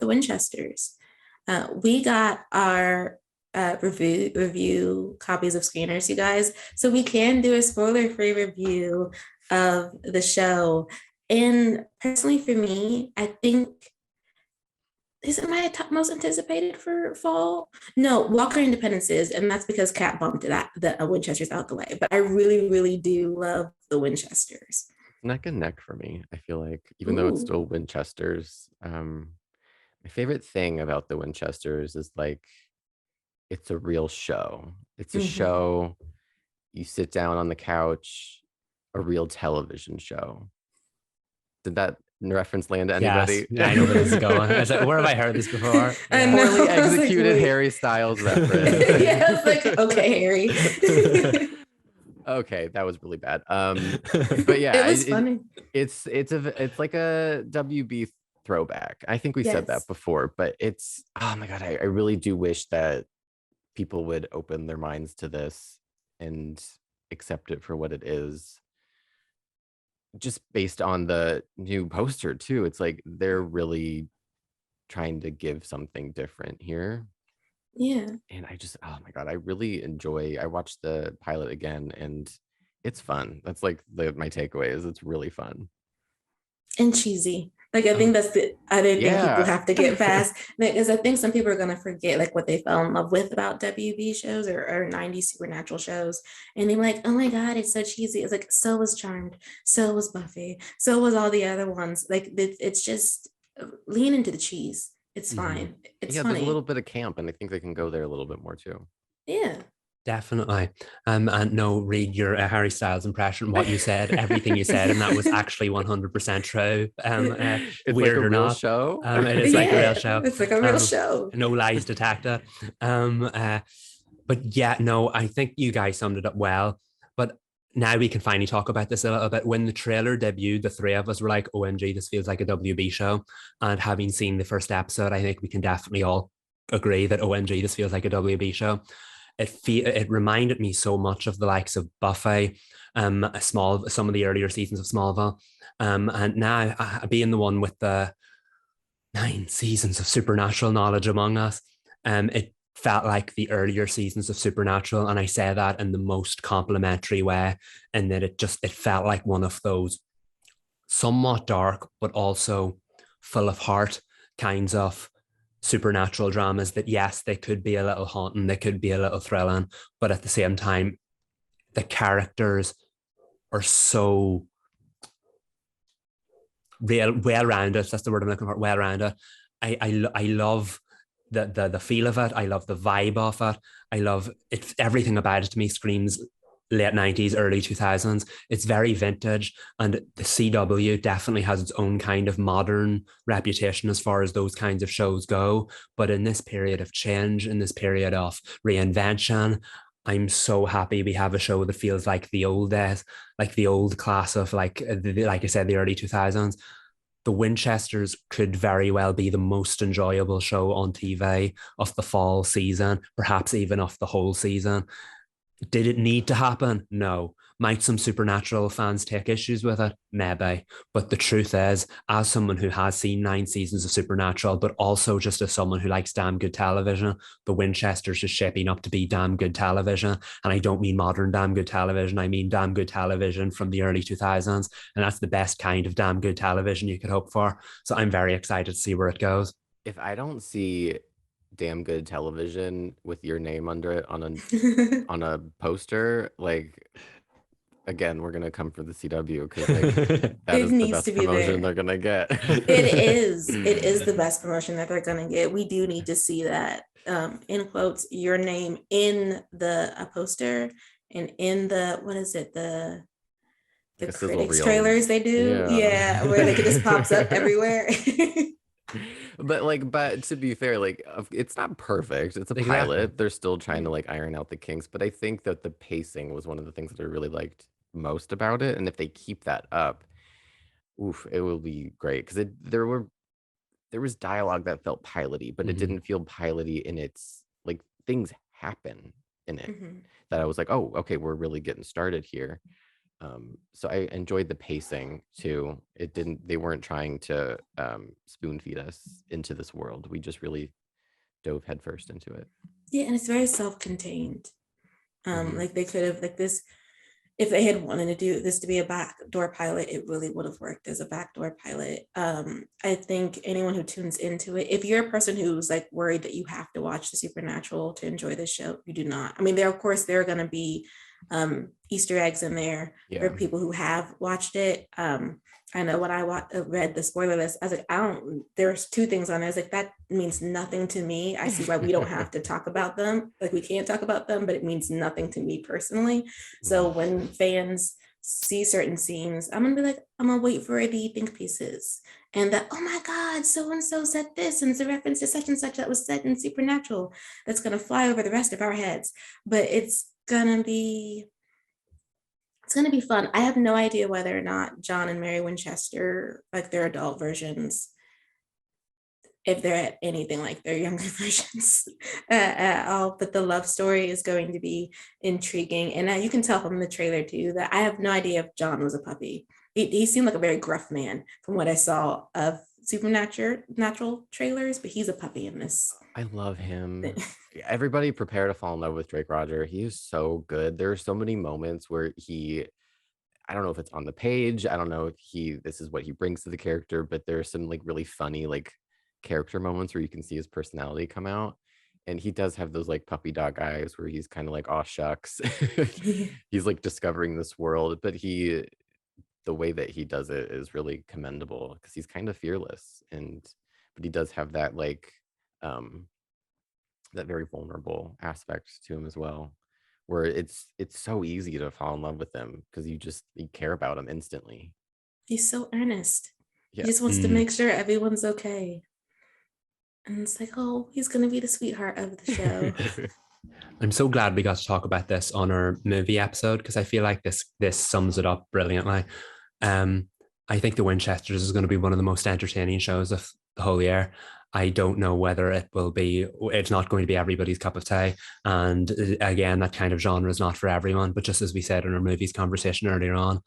Winchesters. We got our review copies of screeners, you guys, so we can do a spoiler-free review of the show. And personally, for me, I think is it my most anticipated for fall? No, Walker Independence is, and that's because Cat bumped the Winchesters out the way. But I really, really do love the Winchesters. Neck and neck for me. I feel like even though it's Ooh. still Winchesters, my favorite thing about the Winchesters is like it's a real show. It's a Mm-hmm. show. You sit down on the couch, a real television show. Did that reference land to Yes, anybody? yeah, I know where this is going. I was like, where have I heard this before? I Yeah. know. Poorly I was like, executed wait. Harry Styles reference. Yeah, I was like, okay, Harry. Okay, that was really bad. But yeah, It was funny. it's like a WB throwback. I think we said that Yes. before, but it's, oh my God, I really do wish that people would open their minds to this and accept it for what it is. Just based on the new poster too, it's like they're really trying to give something different here. Yeah. And I just, oh my God, I really enjoy, I watched the pilot again and it's fun. That's like my takeaway is it's really fun. And cheesy. Like I think that's the other thing people Yeah. have to get past. Because I think some people are gonna forget like what they fell in love with about WB shows or 90s supernatural shows. And they're like, oh my God, it's so cheesy. It's like so was Charmed, so was Buffy, so was all the other ones. Like it's just lean into the cheese. It's fine. It's Yeah, there's a funny. little bit of camp, and I think they can go there a little bit more too. Yeah. Definitely. And no, Reed your Harry Styles impression, what you said, everything you said, and that was actually 100% true. It's Weird like a or real not, show. it is like a real Yeah, show. it's like a real show. No lies detected. But yeah, no, I think you guys summed it up well. But now we can finally talk about this a little bit. When the trailer debuted, the three of us were like, OMG, this feels like a WB show. And having seen the first episode, I think we can definitely all agree that OMG, this feels like a WB show. It reminded me so much of the likes of Buffy, some of the earlier seasons of Smallville, and now being the one with the 9 seasons of supernatural knowledge among us, it felt like the earlier seasons of Supernatural, and I say that in the most complimentary way, and that it felt like one of those somewhat dark but also full of heart kinds of supernatural dramas that, yes, they could be a little haunting, they could be a little thrilling, but at the same time, the characters are so well-rounded. That's the word I'm looking for. Well-rounded. I love the feel of it. I love the vibe of it. I love it. Everything about it to me screams late 90s, early 2000s. It's very vintage, and the CW definitely has its own kind of modern reputation as far as those kinds of shows go. But in this period of change, in this period of reinvention, I'm so happy we have a show that feels like the old days, like the old class of like I said, the early 2000s. The Winchesters could very well be the most enjoyable show on TV of the fall season, perhaps even of the whole season. Did it need to happen? No. Might some Supernatural fans take issues with it? Maybe. But the truth is, as someone who has seen 9 seasons of Supernatural, but also just as someone who likes damn good television, the Winchesters is shaping up to be damn good television. And I don't mean modern damn good television. I mean damn good television from the early 2000s. And that's the best kind of damn good television you could hope for. So I'm very excited to see where it goes. If I don't see damn good television with your name under it on a poster, like, again, we're gonna come for the CW because like that It is the needs to best be promotion there. they're gonna get. It is. It is the best promotion that they're gonna get. We do need to see that, in quotes, your name in the poster and in the what is it, the Like a sizzle critics reel. trailers they do. Yeah, where like it just pops up everywhere. But to be fair, like it's not perfect. It's a Exactly. pilot. They're still trying to like iron out the kinks. But I think that the pacing was one of the things that I really liked most about it. And if they keep that up, oof, it will be great. Because there was dialogue that felt piloty, but it didn't feel piloty in its like things happen in it Mhm. that I was like, oh, okay, we're really getting started here. So I enjoyed the pacing too. They weren't trying to spoon feed us into this world. We just really dove headfirst into it. Yeah, and it's very self-contained. Mhm. Like they could have, like this, if they had wanted to do this to be a backdoor pilot, it really would have worked as a backdoor pilot. I think anyone who tunes into it, if you're a person who's like worried that you have to watch the Supernatural to enjoy this show, you do not. I mean, there, of course, there are going to be Easter eggs in there for Yeah. people who have watched it. I know when I read the spoiler list, I was like, I don't, there's two things on there. I was like, that means nothing to me. I see why we don't have to talk about them. Like we can't talk about them, but it means nothing to me personally. So Mhm. when fans see certain scenes, I'm gonna be like, I'm gonna wait for the think pieces. And that, oh my God, so and so said this, and it's a reference to such and such that was said in Supernatural. That's gonna fly over the rest of our heads. But it's gonna be fun. I have no idea whether or not John and Mary Winchester, like their adult versions, if they're anything like their younger versions at all. But the love story is going to be intriguing. And you can tell from the trailer too that I have no idea if John was a puppy. He seemed like a very gruff man from what I saw of Supernatural trailers, but he's a puppy in this. I love him. Everybody prepare to fall in love with Drake Roger. He is so good. There are so many moments where I don't know if it's on the page. I don't know if this is what he brings to the character, but there's some like really funny like character moments where you can see his personality come out. And he does have those like puppy dog eyes where he's kind of like, oh shucks. He's like discovering this world, but the way that he does it is really commendable because he's kind of fearless, but he does have that like um that very vulnerable aspect to him as well, where it's so easy to fall in love with him because you care about him instantly. He's so earnest. He Yeah. just wants to make sure everyone's okay. And it's like, oh, he's gonna be the sweetheart of the show. I'm so glad we got to talk about this on our movie episode because I feel like this sums it up brilliantly. I think The Winchesters is going to be one of the most entertaining shows of the whole year. I don't know whether it's not going to be everybody's cup of tea. And again, that kind of genre is not for everyone. But just as we said in our movies conversation earlier on,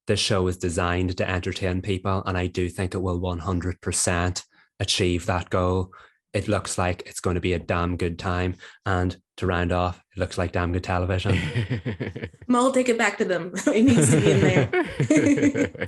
this show is designed to entertain people. And I do think it will 100% achieve that goal. It looks like it's going to be a damn good time. And to round off, it looks like damn good television. Mole, take it back to them. It needs to be in there.